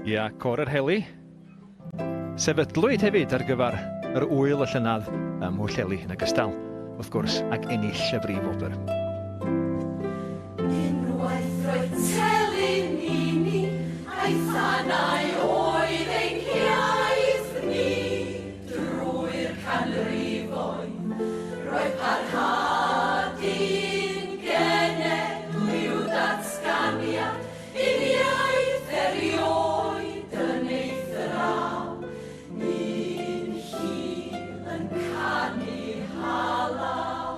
Ia, cor yr heli. Sefydlwyd hefyd ar gyfer yr wyl y llynydd ym Mhwyllheli yn ogystal, wrth gwrs, ag ennill y brif wobr. Unwaith roedd telyn i ni, a'i thanau oedd ein hiaith ni. Drwy'r canrifoedd, roedd parhad i'n genedl i'w datganiad, i'n iaith erioed yn eithraw. Ni'n hil yn canu halaw.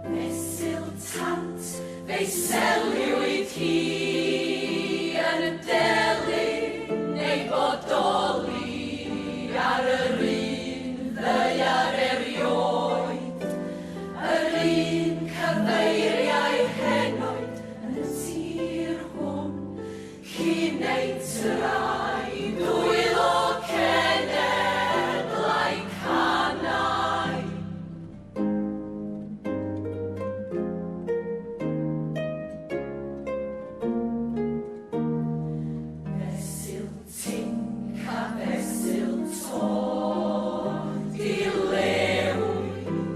Fesul tant, fe seliwyd hi yn y delyn neu bodoli ar yr un ddeiar erioed. Yr un cyfeiriau henoed yn y tir hwn, cyn ei trai dwylo cenedlau canau. Fesul tinc a fesul to, dilew,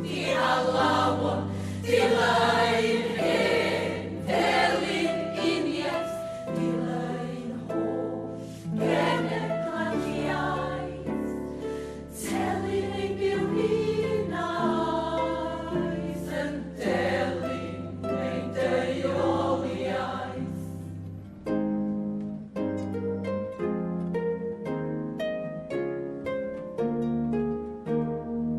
di alawon, dilain hen, delyn uniaeth, dilain holl, genedlaeth iaith, telyn ein biwninaeth, yn delyn ein deuoliaeth.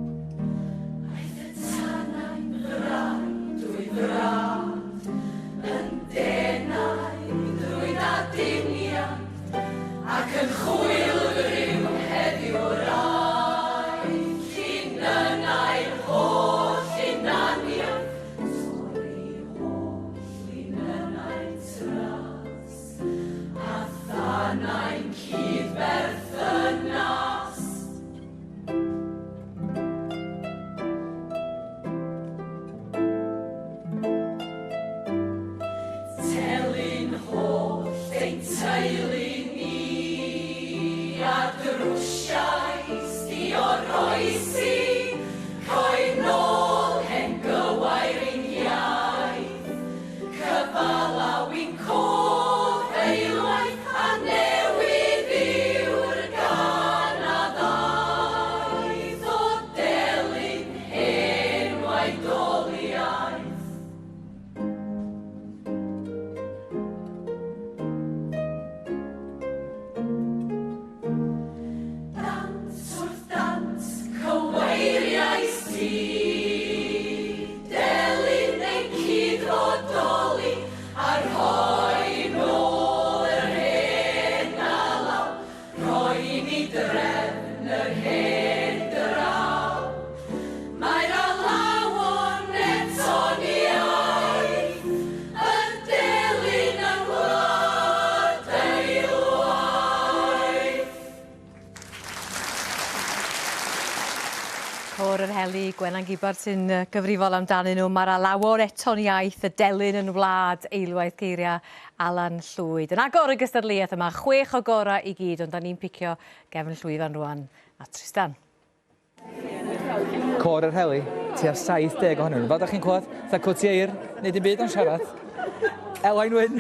Aeth y tanau'n ddraed drwy ddrad, yn denau drwy ddaduniad, ac yn chwilfryw heddiw'r aeth, llinynau'r holl hunaniaeth, torri holl linynau tras, a thanau'n cydberthynas. Telyn holl ein teulu ni, a drwsiais di oroesi, coen nôl hen gywair ein iaith, cyfalaw i'n cof eilwaith, a newid yw'r gan a ddaeth, o delyn hen waedoliaeth. Dant wrth dant, cyweiriais ti, delyn ein cydfodoli, a rhoi nôl yr hen alaw, rhoi ni drefn yr hen draw. Mae'r alawon eto'n iaith, yn delyn yn wlad eilwaith. Cor yr heli, Gwenan Gibbard sy'n gyfrifol amdanyn nhw. Mae'r alawor eto'n iaith, y delyn yn wlad, eilwaith geiria Alan Llwyd. Yn agor y gystadleuaeth yma, 6 o gora i gyd, ond da ni'n picio Gefn Llwyfan rwan a Tristan. Cor yr heli, tua 70 ohonyn nhw. Fel da chi'n clywed, dda cwtieir, neu dim byd o'n siarad. Elain Wyn.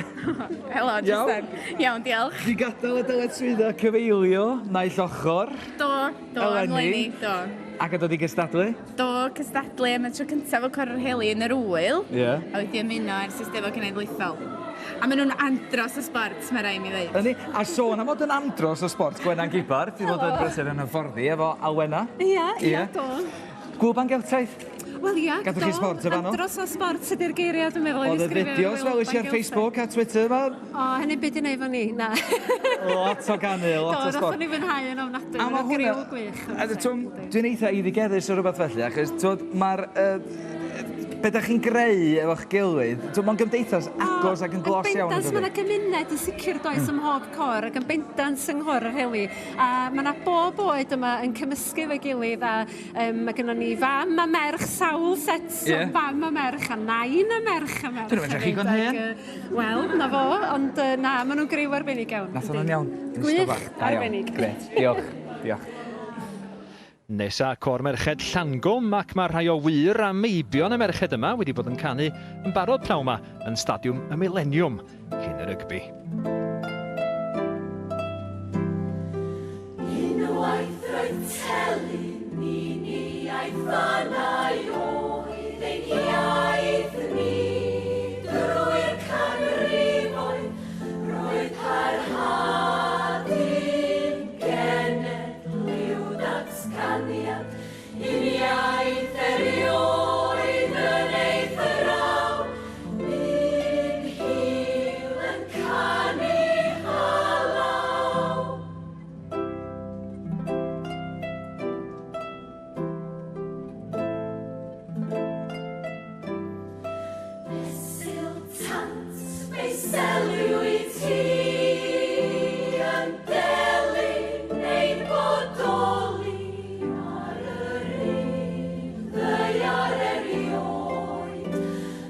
Helo, Tristan. Iawn, diolch. Di gadael y dyled swydda cyfeilio, naill ochr. Do, Eleni. Eleni, do. Ac a dod i gystadlu. Do, cystadlu am y tro cyntaf o cor yr heli yn yr wyl. Ie. A wedi ymuno ar system cenedlaethol. A maen nhw'n andros o sport, mae rai mi ddeud. Yni, a sôn am fod yn andros o sport, Gwenan Gibbard, di fod yn brysur yn hyfforddi efo Alwena. Ia, do. Gwban geltaeth. Wel ia, Gadwch chi sport efo nhw? Andros o sport ydy'r geiriau, dwi'n meddwl. Oedd y fideos fel ys i ar Facebook a Twitter ma? O, hynny byd i wneud fo ni, na. Lot o ganu, lot o Do, sport. nathon ni fwynhau yn ofnadwy. A ma' Griw hwnna- gwych. Dwi'n eitha iddigeddus o rhywbeth felly, achos mae'r Be da chi'n greu efo'ch gilydd? Mae'n gymdeithas agos ac yn glos iawn. Yn bendant, mae yna gymuned yn sicr does ym mhob cor ac yn bendant yng Nghor yr Heli. A mae yna bob oed yma yn cymysgu efo'i gilydd a mae gennym ni fam a merch, sawl set o fam a merch a nain a merch a merch. Dwi'n meddwl chi gon hen? Wel, na fo, ond na, maen nhw'n griw arbennig iawn. Nath hwnna'n iawn. Gwych, arbennig. Gret, diolch. Diolch. Nesa cor merched Llangwm ac mae rhai o wir a meibion y merched yma wedi bod yn canu yn barod pnawn yma yn stadiwm y Millennium cyn y rygbi. Unwaith roedd telyn ni a'i fanau oedd ein iaith ni drwy'r canrifoedd roedd parhadu'n genedliw datganiad un iaith erioed yn eithraw un hil yn canu halaw. Fesul tant fe'i seliw i ti yn delyn neu'n bodoli ar yr ddeiar erioed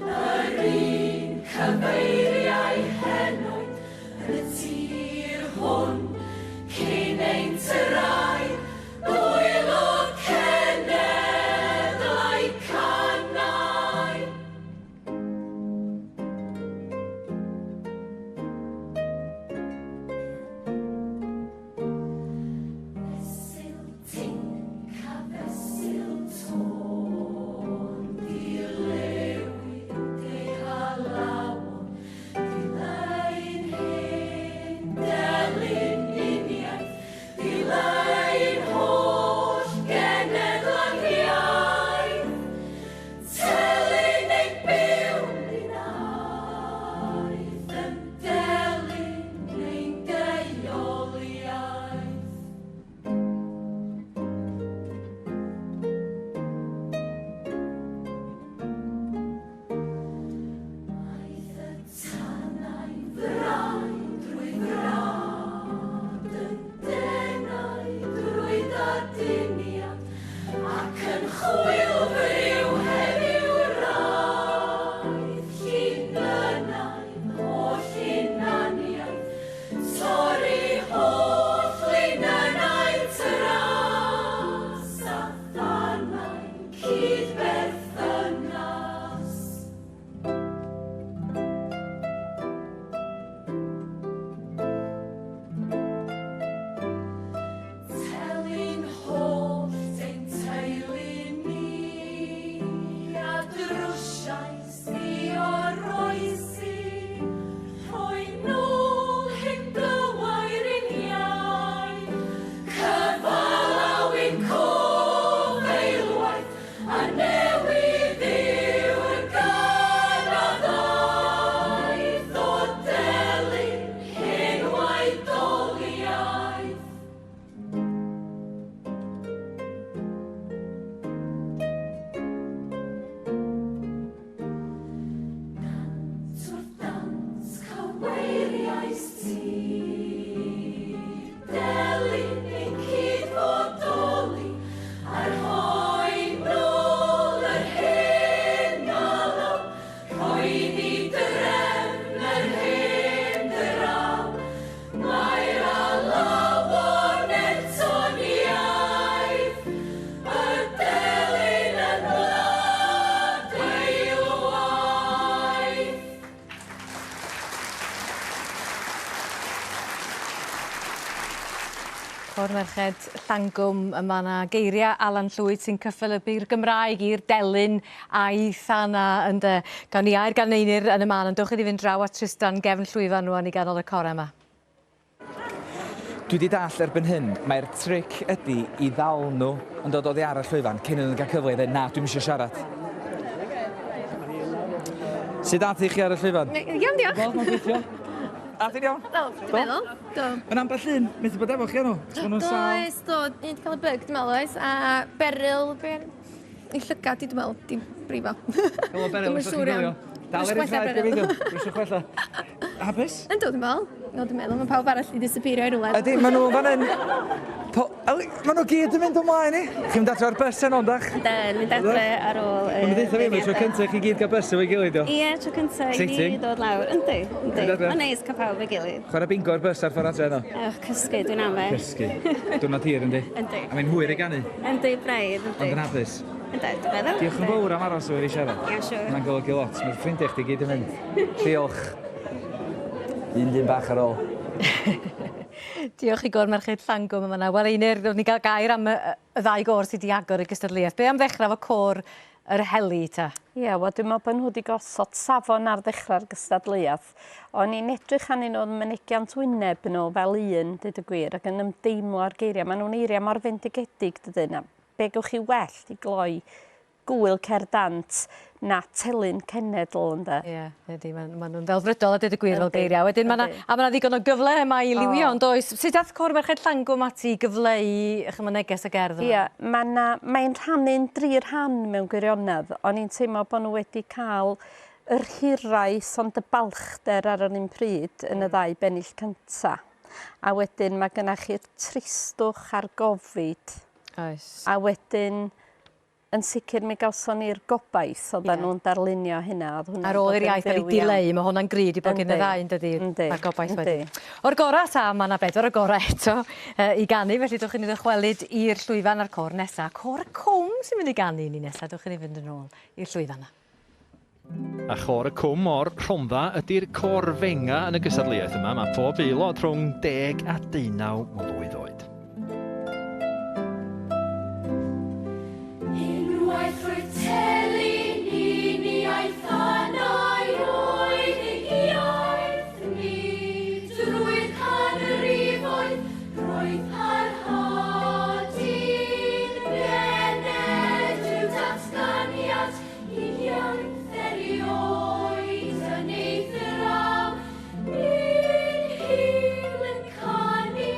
yr un cyfeiriau henoed yn y tir hwn cyn ein tyrau dwyl o cenedlau canau. Fesul tinc a fesul tôn dilewid ei halawon dilyn hen delyn uniaeth dilyn holl genedlaeth telyn ei biwn un aeth yn delyn ein deuoliaeth. Aeth y tanau'n frau'n drwy frad yn denau drwy ddaduniad ac yn chwilfryw heddiw raidd llinynau holl hunaniaeth torri holl linynau tras a thanau'n cydberthynas. Telyn holl ein teulu ni a drwsiais ni o'r oesi rhoi nôl hyn dywair un iau cyfalaw ein cofeilwaith a newid yw'r ganaddaeth o delyn hyn waedoliaeth. Wrth dant cyweiriais ti delyn ein cydfodoli ar hoi nôl yr hen alaw rhoi ni drefn yr hen draw mae'r alawon eto'n iaith y delyn yn wlad ei waith. Cor merched Llangwm, yma na geiriau Alan Llwyd sy'n cyffelybu'r Gymraeg i'r delyn a'i thana yn dy. Gawn ni air gan Einir yn y man, ond dowch iddi fynd draw at Tristan gefn llwyfan nhw i ganol y cor yma. Dwi wedi dall erbyn hyn, mae'r tric ydy i ddal nhw yn dod oddi ar y llwyfan cyn iddyn nhw gael cyfle i ddweud na, dwi'n eisiau siarad. Sut dath i chi ar y llwyfan? Iawn, diolch. Wel, mae'n gweithio. A ti'n iawn? Dwi'n meddwl. Do. Yn ambell un, methu bod efo chi enw. Does, do. Ni wedi cael y byg, dwi'n meddwl oes. A Beryl, i llygad i, dwi'n meddwl, di brifo. Helo Beryl, Dwi'm yn siŵr iawn. Dal Rwy'n ar eich chwella, rhaid Beryl. gyfeiddio. Rwy'n chwella. Hapus? Yndw, dwi'n meddwl. No, dwi'n meddwl, mae pawb arall i disappeario i rwle. Ydy, maen nhw fan hyn... Maen nhw gyd yn mynd ymlaen i. Chi'n datre ar bus yn ondach? Da, mynd adre ar ôl... Mae'n ddeitha fi, mae'n tro cyntaf chi gyd gael bus efo'i gilydd, o? Ie, tro cyntaf i Exciting. ni dod lawr. Yndi, yndi. Mynd adre? Mae'n neis cael pawb ei gilydd. Chwarae bingo ar bus ar ffordd adre, no? Cysgu, dwi'n ame. Cysgu. Diwrnod hir, yndi? Yndi. A mae'n hwyr i ganu. Yndi, braidd, Ond yn yndi. hapus. Yndi, dwi'n meddwl. Diolch yn fawr am aros o'r i siarad. Ie, siwr. Mae'n golygu lot. Mae'r ffrindiau chdi gyd yn mynd. Diolch. Un dyn bach ar ôl. Diolch i gor merched Llangwm yma. Wel, Einir, roedd ni gael gair am y ddau gor sydd wedi agor y gystadleuaeth. Be am ddechrau fo cor yr heli ta? Ie, wel, dwi'n meddwl bod nhw wedi gosod safon ar ddechrau'r gystadleuaeth. O'n i'n edrych arnyn nhw'n mynegiant wyneb nhw fel un, dyd y gwir, ac yn ymdeimlo ar geiriau. Maen nhw'n eiriau mor fendigedig, dydyn. Be gewch chi well i gloi gwyl Cerdd Dant na telyn cenedl, ynda? Ie, ydy, maen nhw'n ddelfrydol a dyd y gwir fel geiriau. Wedyn, a mae yna ddigon o gyfle yma i liwio, ond oes. Sut ath cor merched Llangwm ati gyfleu eich neges y gerdd yma? Ie, mae'n rhannu'n 3 rhan mewn gwirionedd. O'n i'n teimlo bod nhw wedi cael yr hiraeth ond y balchder ar yr un pryd yn y ddau bennill cynta. A wedyn mae gennych chi'r tristwch a'r gofid. Oes. A wedyn, yn sicr mi gawson ni'r gobaith oedden nhw'n darlunio hynna. Ar ôl i'r iaith ar ei dileu, mae hwnna'n grid i bod gen y ddau yn dydi. A'r gobaith wedyn. O'r gora ta, mae yna 4 o gora eto i ganu, felly dwch chi ni ddychwelyd i'r llwyfan a'r cor nesaf. Cor y cwm sy'n mynd i ganu ni nesaf, dwch chi ni fynd yn ôl i'r llwyfan yna. A chor y cwm o'r Rhondda ydy'r corfenga yn y gystadleuaeth yma. Mae pob aelod rhwng 10 a 19 mlwydd oed. Unwaith roedd telyn uniaeth anau oedd ei iaith ni. Drwy'r canrifoedd roedd parhad i'n bened i'w datganiad i iaith erioed yn ei ddraw. Ni'n hil yn canu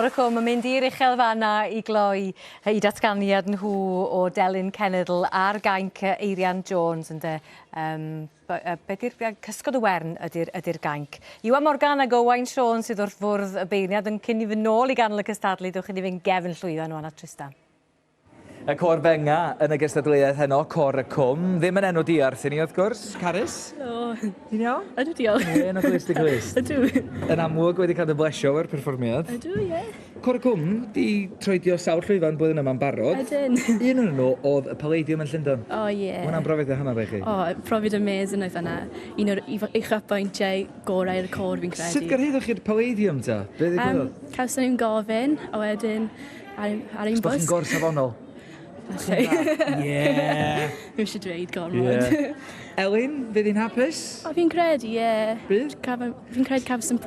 Cor y Cwm yn mynd i'r uchel fanna i gloi i datganiad nhw o Delyn Cenedl a'r gainc Eirian Jones ynde. Beth yw'r cysgod y wern ydy'r gainc. Iwan Morgan ac Owain Siôn sydd wrth fwrdd y beirniad yn cyn i fy nôl i ganol y cystadlu. Dewch i ni fynd gefn llwyddo nhw Anna Tristan. Y cor benga yn y gystadleuaeth heno, Cor y Cwm. Ddim yn enw diarth i ni, wrth gwrs. Carys? O, Ti'n iawn? ydw diolch. Ie, yn o glist i glist. Ydw. Yn amlwg wedi cael dy blesio o'r perfformiad. Ydw, ie. Cor y Cwm di troedio sawl llwyfan blwyddyn yma'n barod. Ydyn. Un o'n nhw oedd y Palladium yn Llundain. O, ie. Hwna'n brofiad hanner i chi. O, profiad amazing oedd yna. Un o'r uchafbwyntiau gorau'r cor fi'n credu. Sut gyrhaeddwch chi'r Palladium ta? Be ddigwyddodd? Cawson ni'n gofyn, a wedyn ar un Os bws. chi'n gor safonol? Ie. Ddim eisiau dweud gormod. Elin, fydd hi'n hapus? O, fi'n credu, ie. Bydd? Fi'n credu cafon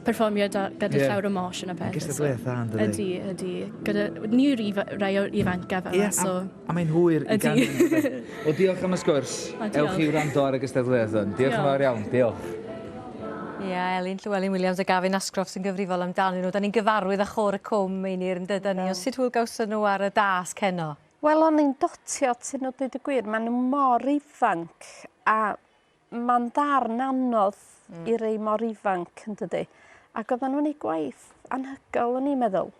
perfformio gyda llawer o mos yn y peth. Gystadleuaeth dda, yn dydi? Ydy. Gyda ni yw'r rai o'r ifanc fel yna, so... A mae'n hwyr i gan... O, diolch am y sgwrs. Ewch i wrando ar y gystadleuaeth hwn. Diolch yn fawr iawn. Diolch. Ie, Elin Llywelyn Williams a Gafin Ascroft sy'n gyfrifol amdanyn nhw. Da ni'n gyfarwydd â Chor y Cwm ein i'r ymdydyn ni. Sut hwyl gawson nhw ar y dasg heno? Wel, o'n i'n dotio at nhw dweud y gwir. Maen nhw mor ifanc a mae'n darn anodd i rei mor ifanc yn dydy. Ac oedden nhw'n ei gwaith anhygol, o'n i'n meddwl.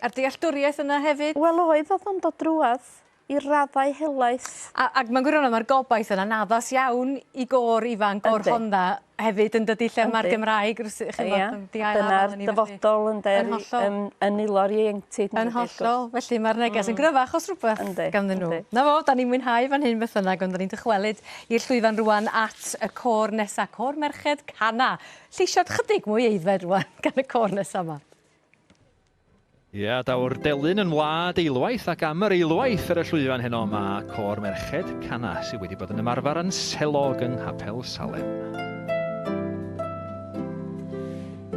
A'r dealltwriaeth yna hefyd? Wel, oedd o'n dod drwad i raddau helaeth. Ac mae'n gwirionedd mae'r gobaith yna'n addas iawn i gor ifanc o'r Honda hefyd yn dydy lle mae'r Gymraeg. Dyna'r dyfodol yn ilo'r ieuenctid. Yn hollol, felly mae'r neges yn gryfach os rhywbeth ganddyn nhw. Na fo, da ni'n mwynhau fan hyn beth yna, ond da ni'n dychwelyd i'r llwyfan rwan at y cor nesa, cor merched Cana. Lleisiad chydig mwy eiddfed rwan gan y cor nesa yma. Ie, daw'r Delyn yn wlad eilwaith ac am yr eilwaith ar y llwyfan heno mae Cor Merched Cana sydd wedi bod yn ymarfer yn selog yng Nghapel Salem.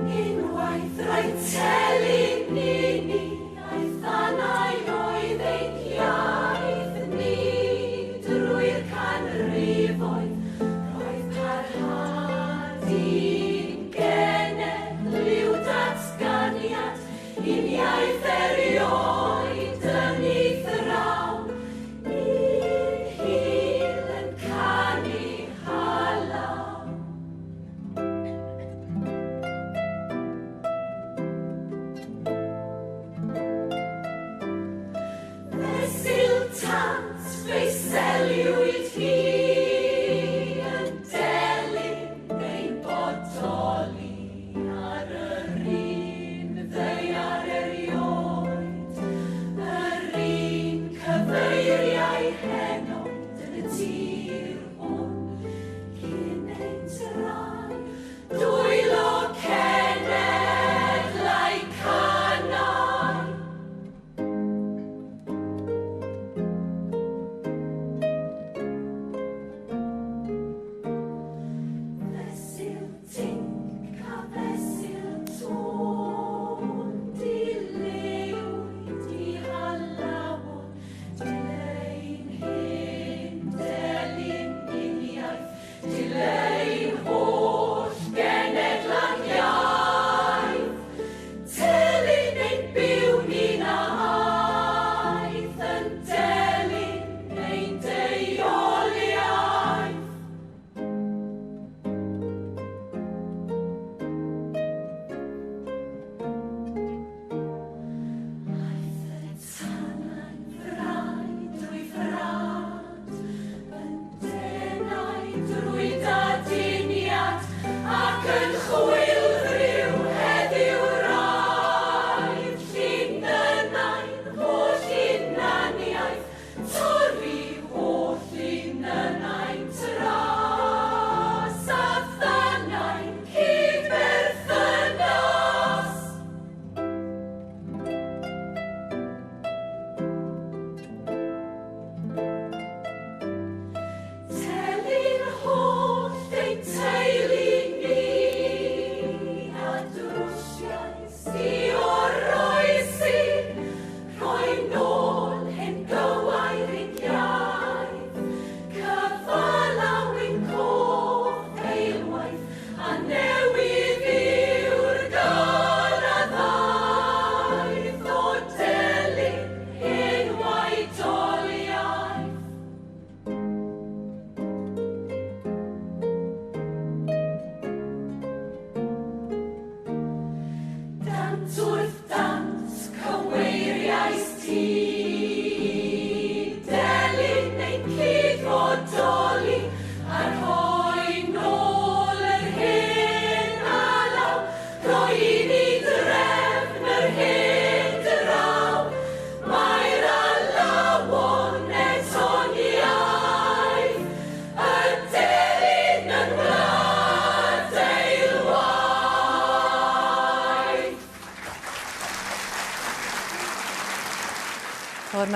Unwaith roedd telyn ni, a'i thanau oedd ein iaith ni, drwy'r canrifoedd, roedd parhad i'n genedl datganiad, i'n iaith erioed yn ei thraw, i'n hil yn canu halaw.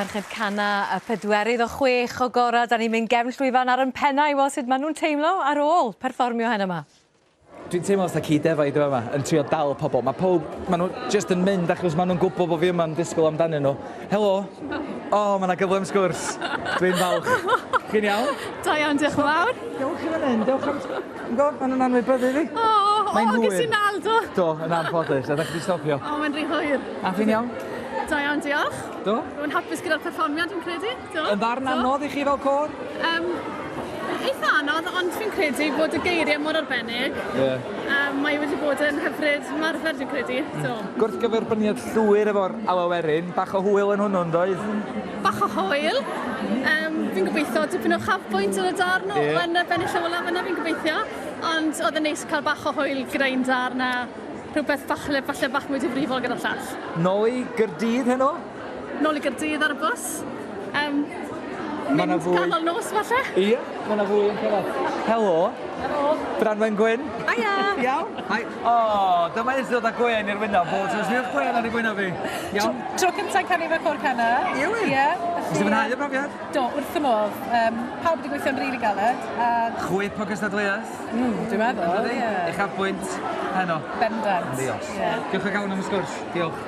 Merched Cana y 4 o 6 o gorau. Da ni'n mynd gefn llwyfan ar yn pennau. Wel, sut maen nhw'n teimlo ar ôl perfformio hyn yma? Dwi'n teimlo os da cyd-defaid yma yn trio dal pobl. Mae pawb, maen nhw just yn mynd achos maen nhw'n gwybod bod fi yma'n disgwyl amdanyn nhw. Helo. O, mae yna gyflym sgwrs. Dwi'n falch. Chi'n iawn? Da iawn, diolch yn fawr. Dewch i fan hyn, dewch am... Maen nhw'n anwybyddu fi. Ges i'n aldo. Do, yn anffodus. A da chi wedi stopio. O, mae'n rhy hwyr. A chi'n iawn? Da iawn, diolch. Do? Rwy'n hapus gyda'r perfformiad, dwi'n credu. Do. Yn ddarn anodd i chi fel cor? Eitha anodd, ond fi'n credu bod y geiriau mor arbennig. Mae wedi bod yn hyfryd marfer, dwi'n credu. Gwrthgyferbyniad llwyr efo'r alawerin. Bach o hwyl yn hwnnw, doedd? Bach o hwyl. Fi'n gobeithio dipyn o chafbwynt yn y darn yn y bennill ola fyna, fi'n gobeithio. Ond oedd yn neis cael bach o hwyl gyda'n darn a rhywbeth falle bach mwy difrifol gyda'r llall. Nôl i Gyrdydd heno? Nôl i Gyrdydd ar y bws. Mynd canol nos falle? Ie, mae yna fwy yn cyrraedd. Helo. Helo. Branwen Gwyn. Aia. Iawn? Hai. O, dyma e'n dod â Gwen i'r wynaf. Bod os yw'ch Gwen ar y gwynaf fi. Iawn? Tro cyntaf canu fe cwr cana. Ie. Ie. Nes i fwynhau y brofiad? Do, wrth y modd. Pawb wedi gweithio'n rili galed. Chwip o gystadleuaeth? Dwi'n meddwl, ie. Eich afbwynt heno? Bendant. Diolch. Diolch o gawn am y sgwrs. Diolch.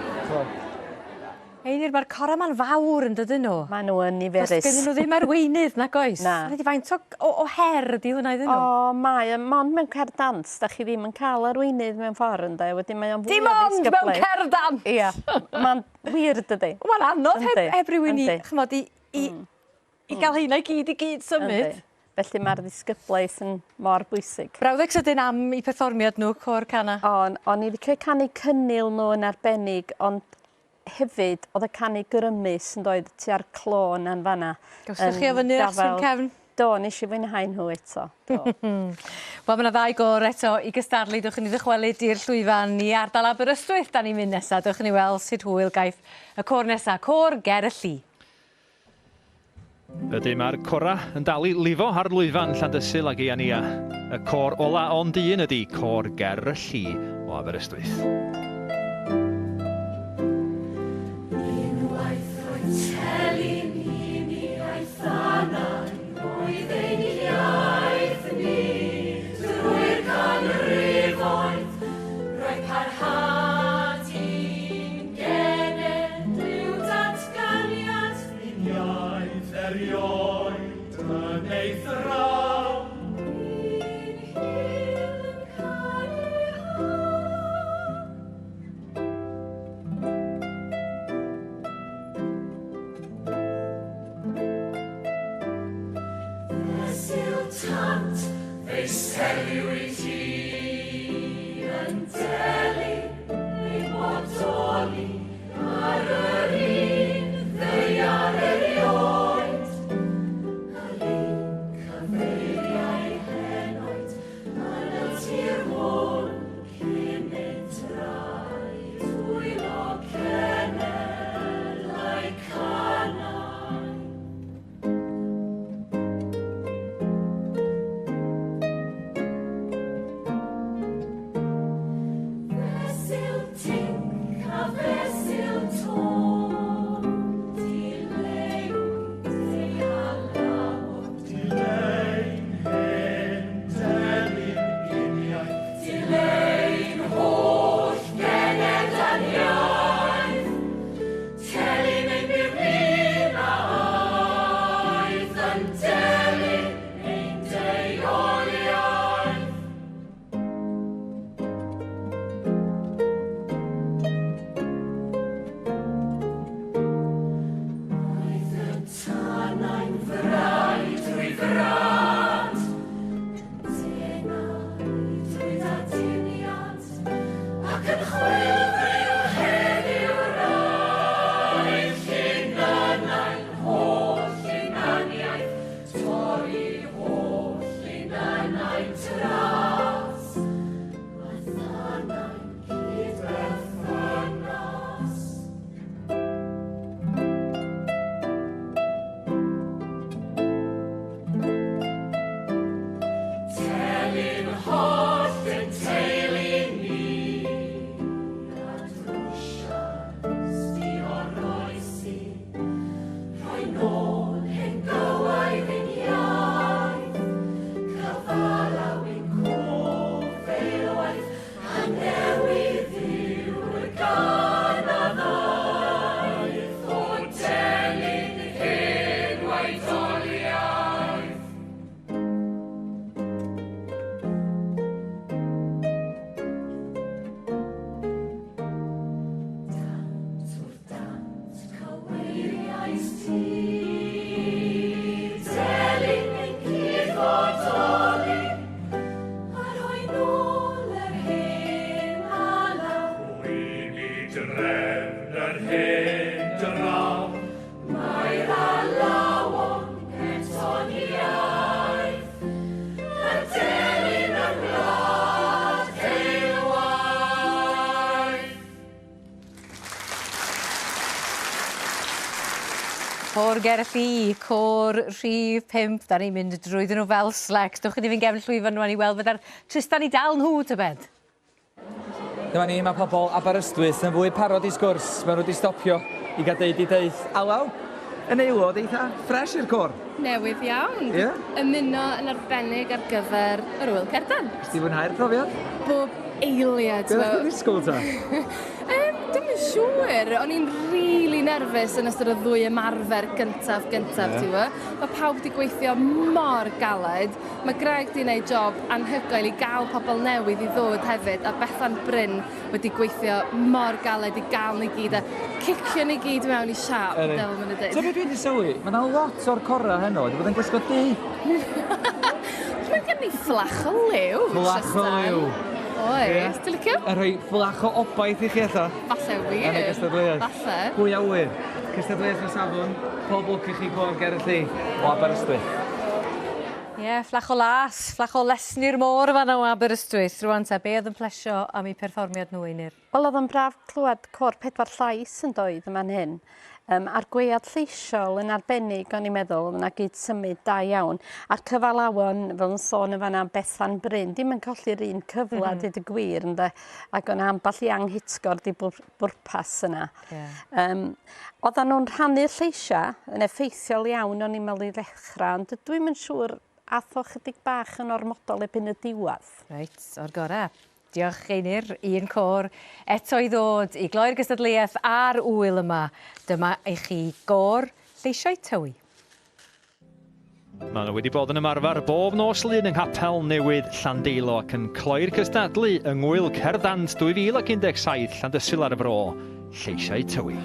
Einir, mae'r cora ma'n fawr yn dydyn nhw. Maen nhw yn niferus. Does gen nhw ddim arweinydd, nag oes? Na. Ydy faint o her ydi hwnna iddyn nhw? O, mae, mond mewn Cerdd, da chi ddim yn cael arweinydd mewn ffordd ynddo. Wedyn mae o'n fwy Dim ond mewn Cerdd! Ia, mae'n wir dydy. Mae'n anodd heb rywun i gael hynna i gyd symud. Felly mae'r ddisgyblaeth yn mor bwysig. Brawddeg sydyn am i perfformiad nhw, cor cana? O'n i wedi canu cynnil nhw yn arbennig, ond hefyd, oedd y canu grymus yn dod tua'r clôn yn fanna. Gawsach chi o fyny aswyn cefn? Do, nes i fwynhau nhw eto. Wel, mae yna 2 gor eto i gystadlu. Dwch yn i ddychwelyd i'r llwyfan i ardal Aberystwyth. Da ni'n mynd nesaf. Dwch yn i weld sut hwyl gaeth y cor nesaf. Cor Gerylli. Ydy mae'r cora yn dal i lifo ar lwyfan Llandysul ag Iania. Y cor ola ond un ydy Cor Gerylli o Aberystwyth. Telyn i ni a'i thanan oedd ein iaith ni drwy'r canrifoedd roedd parhad i'n gened yw datganiad ein iaith erioed yn ei thraw i'n hyn yn cael ei Dant, fe'i seliw i ti yn delu ei bodoli ar yr un ddeiar erioed. Ar ein cyfryngau Côr Gerlli, côr rhif 5, da ni'n mynd drwyddyn nhw fel slegs. Dwch chi ddim yn gefn llwyfan nhw i weld fydda'r Tristan i dal nhw, tybed? Dyma ni, mae pobl Aberystwyth yn fwy parod i sgwrs. Mae nhw wedi stopio i gael deud i deud. Alaw, yn aelod eitha ffres i'r côr. Newydd iawn. Ie? Ymuno yn arbennig ar gyfer yr wyl Cerdan. Ysdi fwynhau'r profiad? Bob eiliad. Be ddech chi'n ddisgwyl ta? Dim yn siŵr. O'n i'n rili nerfus yn ystod y ddwy ymarfer gyntaf, ti'n gwybod? Mae pawb wedi gweithio mor galed. Mae Greg wedi gwneud job anhygoel i gael pobl newydd i ddod hefyd, a Bethan Bryn wedi gweithio mor galed i gael ni gyd, a cicio ni gyd mewn i siap, fel maen nhw'n dweud. So beth dwi wedi sylwi? Mae yna lot o'r cora heno, wedi bod yn gwisgo di. Mae gen ni fflach o liw. Fflach o liw. Oes, ti'n licio? A rhoi fflach o obaith i chi eto. Falle wir. Yn y gystadleuaeth. Falle. Pwy a wyr. Cystadleuaeth y safon, pob lwc i chi Côr Gerlli o Aberystwyth. Ie, fflach o las, fflach o lesni'r môr fan o Aberystwyth. Rwan te, be oedd yn plesio am eu perfformiad nhw unir? Wel, oedd yn braf clywed côr 4 llais yn doedd yma'n hyn. A'r gwead lleisiol yn arbennig, o'n i'n meddwl, yna gyd symud da iawn. A'r cyfalawon, fel yn sôn yn fan'na, Bethan Bryn, dim yn colli'r un cyfla, dyd y gwir, ynde, ac o'n amball eang hitgord i bwrpas yna. Oedden nhw'n rhannu'r lleisia yn effeithiol iawn o'n i'n meddwl i ddechrau, ond dwi'n yn siŵr atho chydig bach yn ormodol ebyn y diwadd. Reit, o'r gorau. Diolch Einir, un côr eto i ddod i gloi'r gystadleuaeth a'r wyl yma. Dyma i chi Côr Lleisiau Tywi. Maen nhw wedi bod yn ymarfer bob nos lun yng Nghapel Newydd Llandeilo ac yn cloi'r cystadlu yng ngwyl Cerdant 2017 Llandysul ar y Bro, Lleisiau Tywi.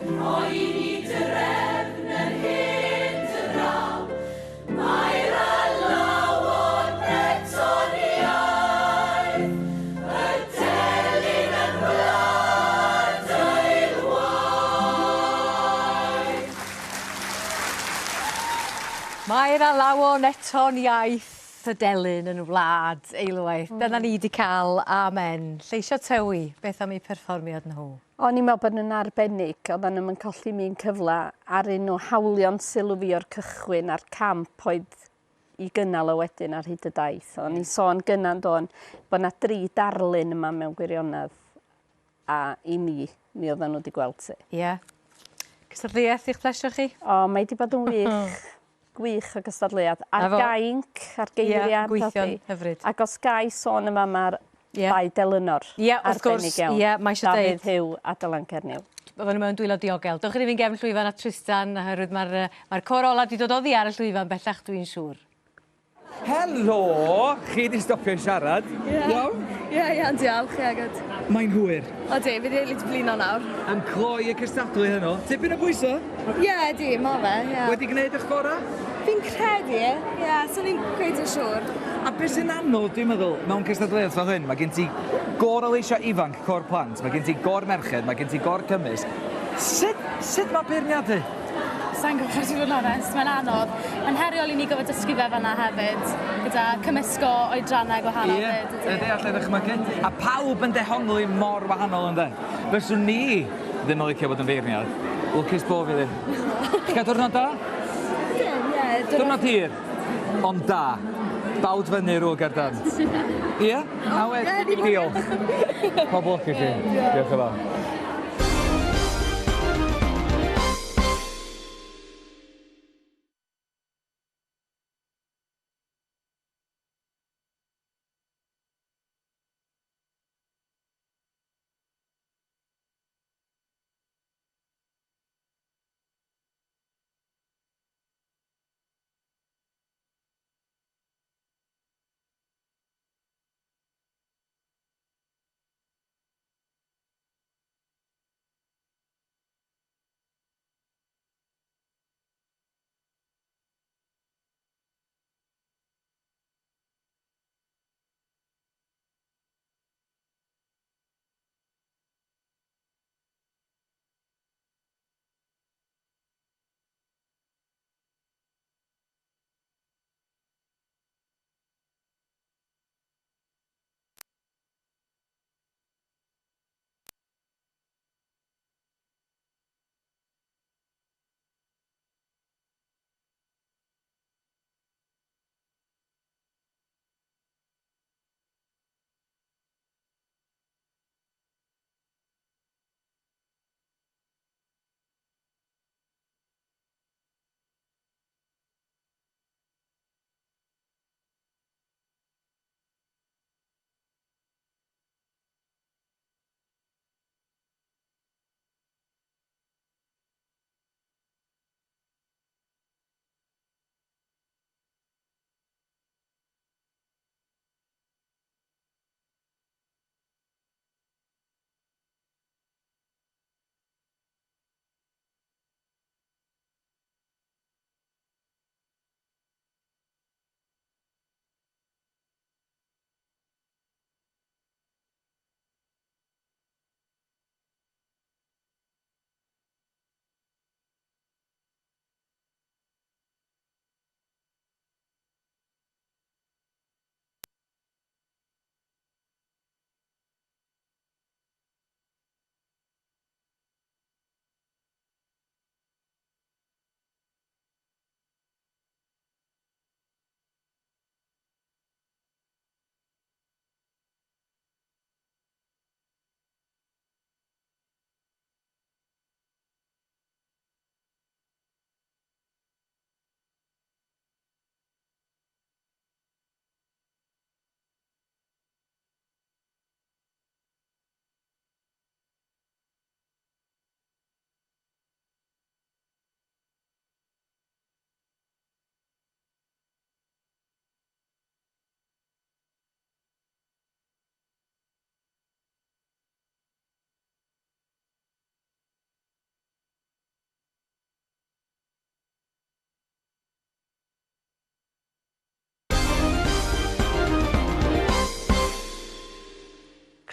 O i ni drefn yr hen draw, mae'r alawon eto'n iaith, y delyn yn wlad eilwaith. Mae'r alawon eto'n iaith, y delyn yn wlad eilwaith. Dyna ni wedi cael, amen. Lleisio Tywi, beth am eu perfformiad nhw? O'n i'n meddwl bod nhw'n arbennig, oedden nhw'n colli mi'n cyfle ar un o hawlion sylw fi o'r cychwyn a'r camp oedd i gynnal o wedyn ar hyd y daith. O'n i'n sôn gynna'n do'n bod yna 3 darlun yma mewn gwirionedd a i mi oedden nhw wedi gweld ti. Ie. Cystadleuaeth i'ch plesio chi? O, mae wedi bod yn wych. Gwych o gystadleuaeth. A'r gainc, a'r geiriau. Gweithio'n hyfryd. Ac os gai sôn yma mae'r bai delynor. Ie, wrth gwrs. Ie, mae eisiau dweud. Dafydd Hyw a Dylan Cernyw. Oedden nhw mewn dwylo diogel. Dewch i ni fynd gefn llwyfan a Tristan, oherwydd mae'r cor ola wedi dod oddi ar y llwyfan bellach dwi'n siŵr. Helo! Chi wedi stopio i siarad? Iawn? Ie, iawn, diolch, Agod. Mae'n hwyr. O di, fi wedi blino nawr. Yn cloi y cystadlu heno. Tipyn o bwyso? Ie, di, ma fe, ie. Wedi gwneud eich gorau? Fi'n credu, ie, so ni'n gweud yn siŵr. A beth sy'n anodd, dwi'n meddwl, mewn cystadleuaeth fel hyn, mae gen ti gor o leisio ifanc, cor plant, mae gen ti gor merched, mae gen ti gor cymys. Sut mae beirniadu? Sa'n gwybod i fod yn onest, mae'n anodd. Mae'n heriol i ni gofod dysgu fe fanna hefyd, gyda cymysgo oedrannau gwahanol hefyd. Ydy, allai ddechmygu. A pawb yn dehongli mor wahanol ynddo. Fyswn ni ddim yn licio bod yn beirniad. Lwcus bo fi ddim. Chi'n cael diwrnod da? Ie, Diwrnod hir, ond da. Bawd fyny rŵg ar Dant. Ie? A wedi, diolch. Pob lwc i chi. Diolch yn fawr.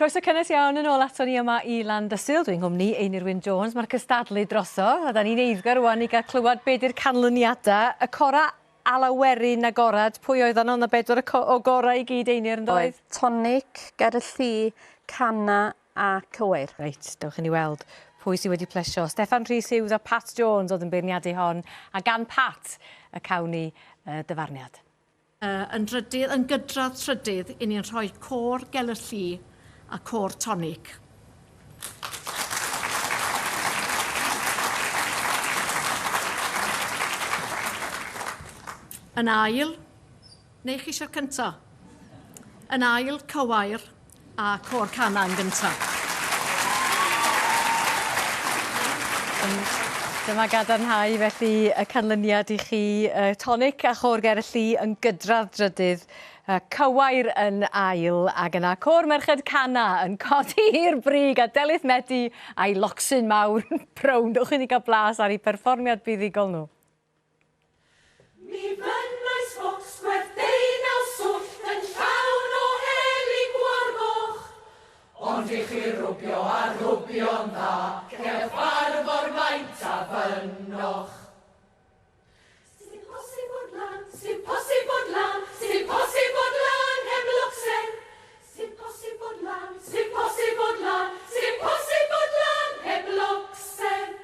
croeso cynnes iawn yn ôl ato ni yma i Landysul. Dwi'n nghwmni Einir Wyn Jones. Mae'r cystadlu droso. A da ni'n eiddgar rwan i gael clywed beth yw'r canlyniadau. Y cora alawerin agorad. Pwy oedd yno? Na bedwar o gorau i gyd Einir yn doedd? Tonic, gerddoriaeth, canna a cywyr. Reit, dewch i ni weld pwy sydd wedi plesio. Steffan Rhys Hughes a Pat Jones oedd yn beirniadu hon. A gan Pat y cawn ni dyfarniad. Yn gydradd trydydd, i ni'n rhoi côr gerddoriaeth a côr tonic. Yn ail, neu chi eisiau cyntaf? Yn ail, cywair a côr canna yn gyntaf. Dyma gadarnhau felly y canlyniad i chi tonic a chôr gerddoriaeth yn gydradd drydydd, cywair yn ail ac yna côr merched canna yn codi i'r brig a delyth medi a'i locsyn mawr prown. Dwch i ni gael blas ar ei perfformiad buddigol nhw. Mi fynnais focs gwerthdeunaw swllt yn llawn o helig wargoch. Ond i chi rwbio a rwbio'n dda, cewch farfo'r maint a fynnoch. Sy'n posib bod lan, sy'n posib bod lan, sy'n posib bod lan heb locsen. Sy'n posib bod lan, sy'n posib bod lan, sy'n posib bod lan heb locsen.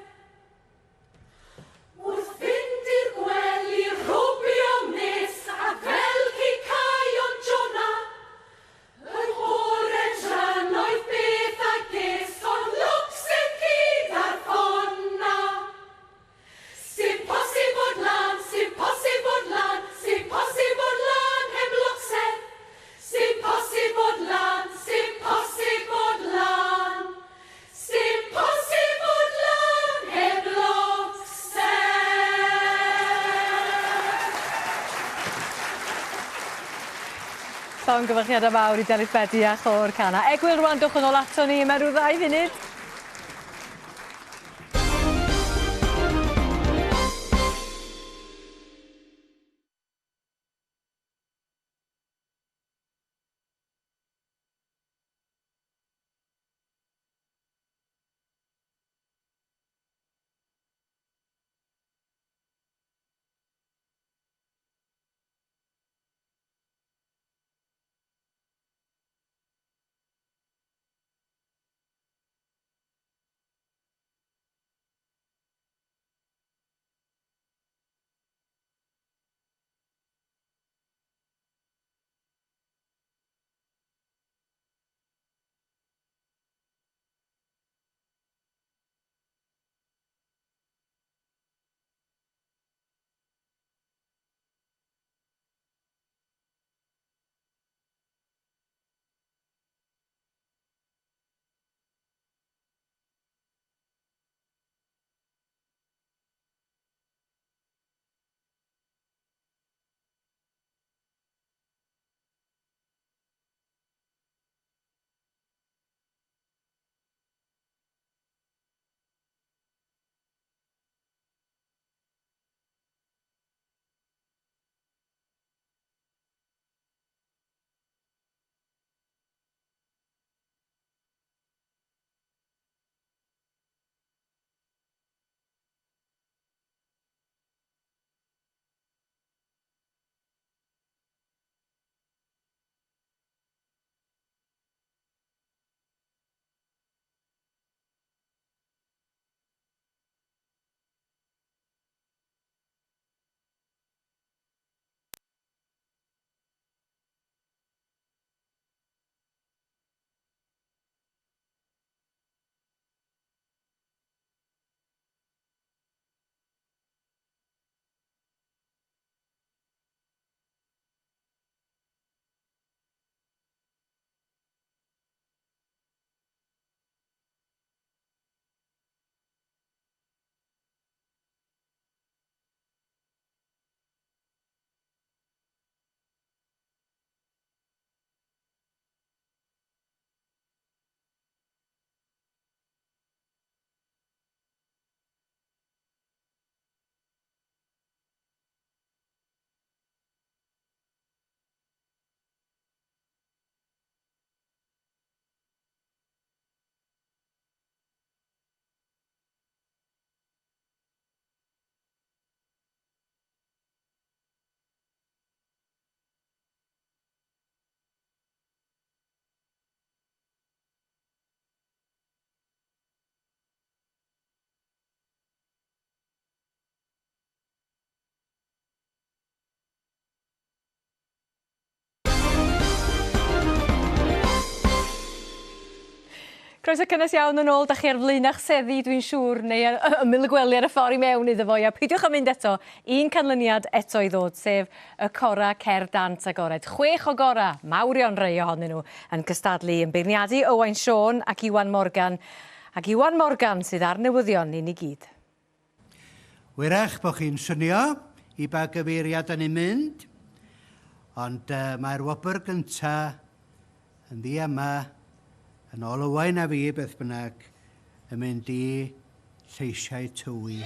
Wrth fynd i'r gwely rwbio nes a fel chi cai o'n Jona. Yr hore dran oedd beth a ges ond locsen gyd ar ffona. Sy'n posib bod lan, sy'n posib bod lan, sy'n posib bod lan heb locsen. Sy'n posib bod lan, sy'n posib bod lan. Sy'n posib bod lan heb locsen. Llawn gyfechiadau mawr i delyth medi a chôr canna. Egwyl rwan, dwch yn ôl ato ni mewn rhyw 2 funud. Croeso cynnes iawn yn ôl, da chi ar flaenach seddi, dwi'n siŵr, neu ymyl y gwely ar y ffordd i mewn iddo fo. Ia, peidiwch yn mynd eto, un canlyniad eto i ddod, sef y cora Cerdd, Dant, Agored. 6 o gora, mawrion rei ohonyn nhw, yn cystadlu yn beirniadu Owain Siôn ac Iwan Morgan. Ac Iwan Morgan sydd ar newyddion i ni gyd. Wyrach bod chi'n synio i ba gyfeiriad yn ei mynd, ond mae'r wobr gyntaf yn ddi yma yn ôl Owain a fi beth bynnag yn mynd i lleisiau tywi.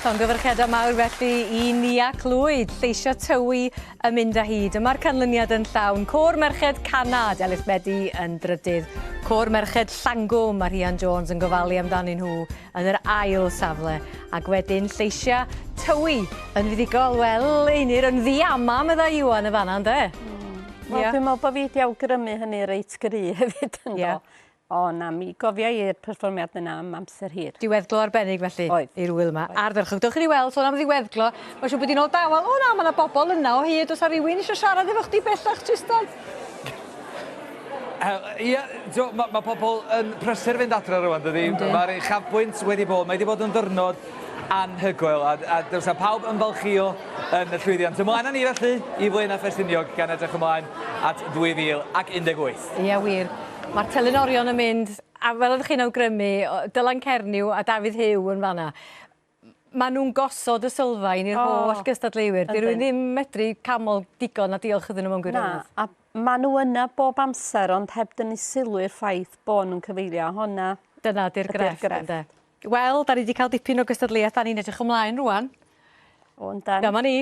Llongyfarchiadau mawr felly i ni ac Lwyd, lleisio tywi yn mynd â hyd. Yma'r canlyniad yn llawn. Côr Merched Cana, Delys Medi yn drydydd. Côr Merched Llangwm, mae Rhian Jones yn gofalu amdanyn nhw yn yr ail safle. Ac wedyn lleisia tywi yn fuddigol, wel, einir yn ddiama medda Iwan y fanna, ynddo? Wel, dwi'n meddwl bod fi wedi awgrymu hynny reit gry hefyd ynddo. O na, mi gofia i'r perfformiad yna am amser hir. Diweddglo arbennig felly i'r wyl yma. Ardderchog, dewch chi weld, sôn am ddiweddglo. Mae'n siŵr bod i'n ôl dawel, o na, mae yna bobl yna o hyd, os a rhywun eisiau siarad efo chdi bellach jyst dan. Ie, mae pobl yn prysur fynd adre rwan, dydi? Mae'r uchafbwynt wedi bod, mae wedi bod yn dyrnod anhygoel, a dylsa pawb yn falchio yn y llwyddiant. Ymlaen â ni felly i Flaenau Ffestiniog gan edrych ymlaen at 2018. Ie, wir. Mae'r telenorion yn mynd, a fel ydych chi'n awgrymu, Dylan Cernyw a Dafydd Hyw yn fanna. Maen nhw'n gosod y sylfaen i'r holl gystadleuwyr. Di rwy'n ddim medru camol digon a diolch iddyn nhw mewn gwirionedd. Na, a maen nhw yna bob amser, ond heb dynnu sylw i'r ffaith bod nhw'n cyfeirio honna. Dyna di'r grefft, ynddo. Wel, da ni wedi cael dipyn o gystadleuaeth, da ni'n edrych ymlaen rwan. O, yndan. Dyma ni.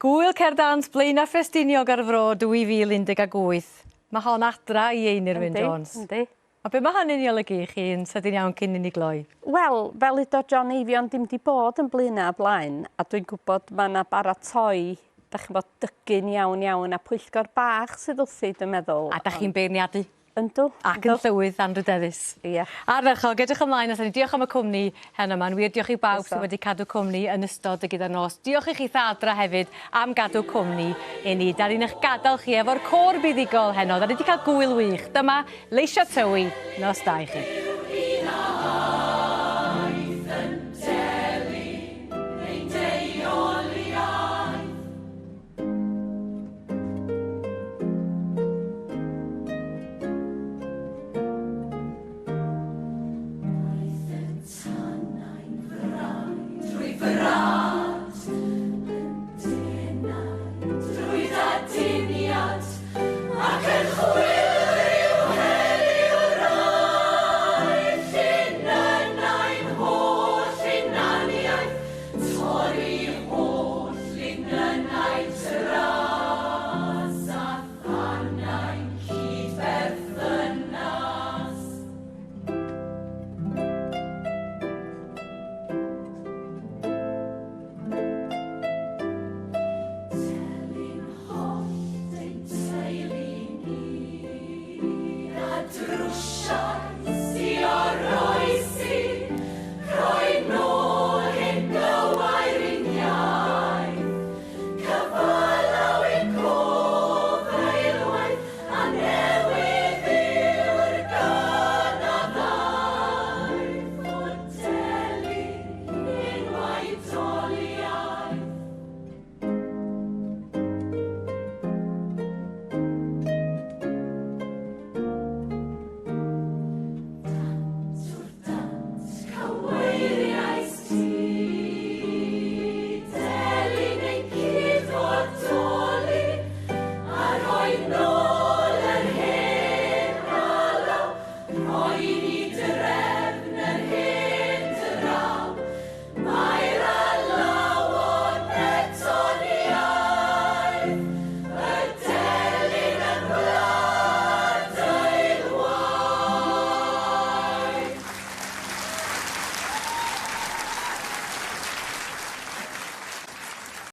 Gwyl Cerdd, Dant, Flaenau Ffestiniog ar fro 2018. Mae hon adra i Einir Wyn Jones. Yndi. A be mae hynny'n ei olygu i chi'n sydyn iawn cyn i ni gloi? Wel, fel udo John Eifion, dim di bod yn Blaenau blaen, a dwi'n gwybod mae yna baratoi, da chi'n bod dygyn iawn a pwyllgor bach sydd wrthi, dwi'n meddwl. A da chi'n beirniadu? Yndw. Ac yn llywydd anrhydeddus. Ie. Ardderchog, edrych ymlaen, a diolch am y cwmni heno yma. Wir diolch i bawb sydd wedi cadw cwmni yn ystod y gyda nos. Diolch i chi thadra hefyd am gadw cwmni i ni. Da ni'n eich gadael chi efo'r côr buddigol heno. Da ni wedi cael gwyl wych. Dyma leisio tywi nos da i chi. Drwsiau